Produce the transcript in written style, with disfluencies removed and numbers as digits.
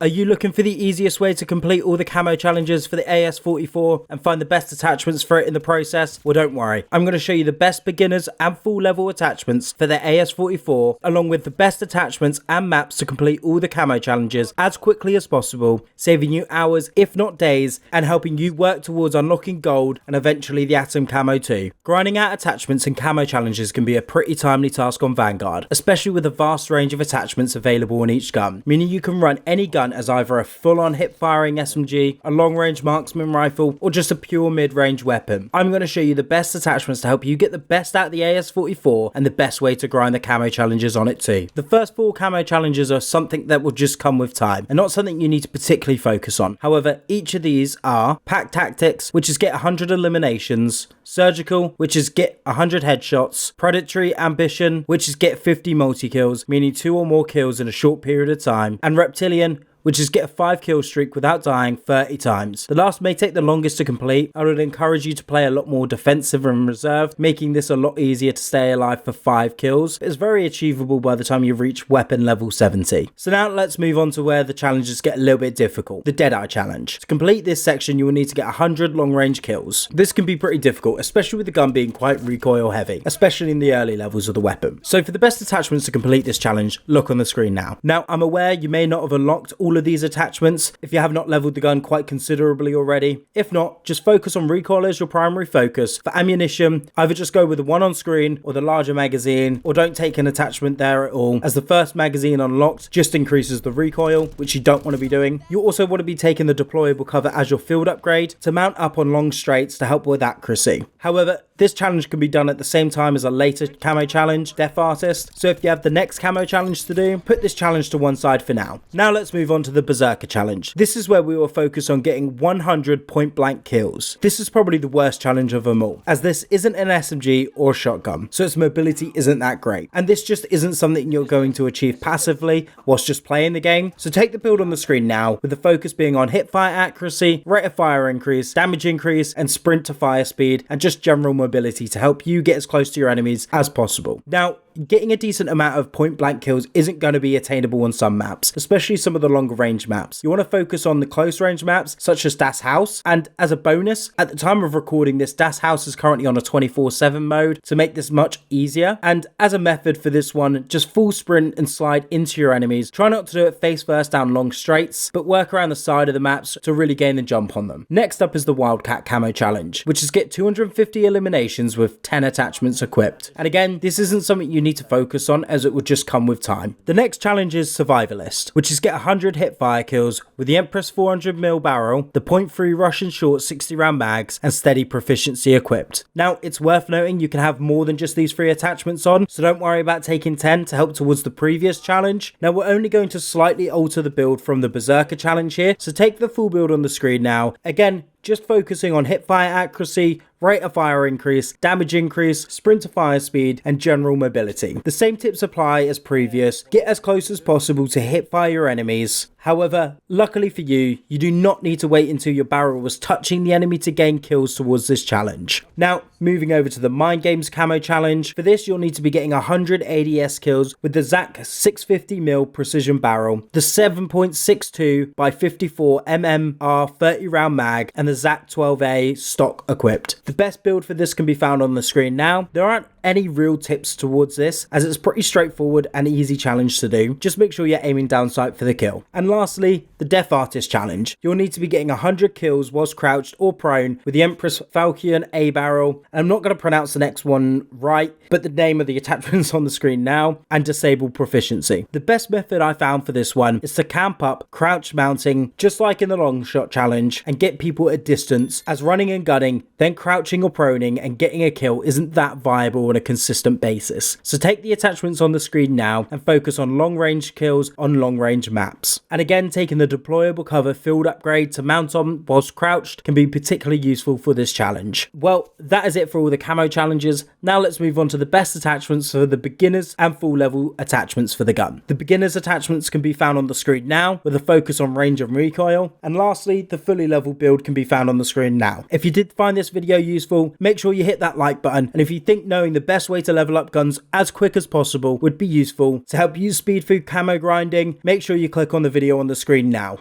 Are you looking for the easiest way to complete all the camo challenges for the AS44 and find the best attachments for it in the process? Well, don't worry. I'm going to show you the best beginners and full level attachments for the AS44, along with the best attachments and maps to complete all the camo challenges as quickly as possible, saving you hours, if not days, and helping you work towards unlocking gold and eventually the Atom Camo too. Grinding out attachments and camo challenges can be a pretty timely task on Vanguard, especially with a vast range of attachments available on each gun, meaning you can run any gun as either a full-on hip-firing SMG, a long-range marksman rifle, or just a pure mid-range weapon. I'm going to show you the best attachments to help you get the best out of the AS44 and the best way to grind the camo challenges on it too. The first 4 camo challenges are something that will just come with time and not something you need to particularly focus on. However, each of these are Pack Tactics, which is get 100 eliminations, Surgical, which is get 100 headshots, Predatory Ambition, which is get 50 multi-kills, meaning 2 or more kills in a short period of time, and Reptilian, which is get a 5 kill streak without dying 30 times. The last may take the longest to complete. I would encourage you to play a lot more defensive and reserved, making this a lot easier to stay alive for 5 kills. It's very achievable by the time you reach weapon level 70. So now let's move on to where the challenges get a little bit difficult. The Deadeye challenge. To complete this section, you will need to get 100 long range kills. This can be pretty difficult, especially with the gun being quite recoil heavy, especially in the early levels of the weapon. So for the best attachments to complete this challenge, look on the screen now. Now, I'm aware you may not have unlocked all of these attachments if you have not leveled the gun quite considerably already. If not, just focus on recoil as your primary focus. For ammunition, either just go with the one on screen or the larger magazine, or don't take an attachment there at all, as the first magazine unlocked just increases the recoil, which you don't want to be doing. You also want to be taking the deployable cover as your field upgrade to mount up on long straights to help with accuracy. However, this challenge can be done at the same time as a later camo challenge, Death Artist, so if you have the next camo challenge to do, put this challenge to one side for now. Now let's move on to the Berserker challenge. This is where we will focus on getting 100 point blank kills. This is probably the worst challenge of them all, as this isn't an SMG or shotgun, so its mobility isn't that great, and this just isn't something you're going to achieve passively whilst just playing the game. So take the build on the screen now, with the focus being on hipfire accuracy, rate of fire increase, damage increase, and sprint to fire speed, and just general mobility to help you get as close to your enemies as possible. Now, getting a decent amount of point blank kills isn't going to be attainable on some maps, especially some of the longer range maps. You want to focus on the close range maps such as Das Haus, and as a bonus, at the time of recording this, Das Haus is currently on a 24/7 mode to make this much easier, and as a method for this one, just full sprint and slide into your enemies. Try not to do it face first down long straights, but work around the side of the maps to really gain the jump on them. Next up is the Wildcat camo challenge, which is get 250 eliminations with 10 attachments equipped. And again, this isn't something you need to focus on, as it would just come with time. The next challenge is Survivalist, which is get 100 hip fire kills with the Empress 400mm barrel, the .3 Russian short 60 round mags, and steady proficiency equipped. Now, it's worth noting you can have more than just these 3 attachments on, so don't worry about taking 10 to help towards the previous challenge. Now, we're only going to slightly alter the build from the Berserker challenge here, so take the full build on the screen now. Again, just focusing on hipfire accuracy, rate of fire increase, damage increase, sprint to fire speed, and general mobility. The same tips apply as previous. Get as close as possible to hipfire your enemies. However, luckily for you, you do not need to wait until your barrel was touching the enemy to gain kills towards this challenge. Now, moving over to the Mind Games camo challenge. For this, you'll need to be getting 100 ADS kills with the ZAC 650mm precision barrel, the 7.62 by 54 MMR 30 round mag, and the ZAC 12A stock equipped. The best build for this can be found on the screen now. There aren't any real tips towards this, as it's pretty straightforward and easy challenge to do. Just make sure you're aiming down sight for the kill. And lastly, the Death Artist challenge. You'll need to be getting 100 kills whilst crouched or prone with the Empress Falcon A barrel. And I'm not going to pronounce the next one right, but the name of the attachment's on the screen now, and disable proficiency. The best method I found for this one is to camp up, crouch mounting, just like in the long shot challenge, and get people at distance, as running and gunning, then crouching or proning and getting a kill isn't that viable on a consistent basis. So take the attachments on the screen now and focus on long range kills on long range maps. And again, taking the deployable cover field upgrade to mount on whilst crouched can be particularly useful for this challenge. Well, that is it for all the camo challenges. Now let's move on to the best attachments for the beginners and full level attachments for the gun. The beginners attachments can be found on the screen now, with a focus on range and recoil. And lastly, the fully level build can be found on the screen now. If you did find this video useful, make sure you hit that like button, and if you think knowing the best way to level up guns as quick as possible would be useful to help you speed through camo grinding, make sure you click on the video video on the screen now.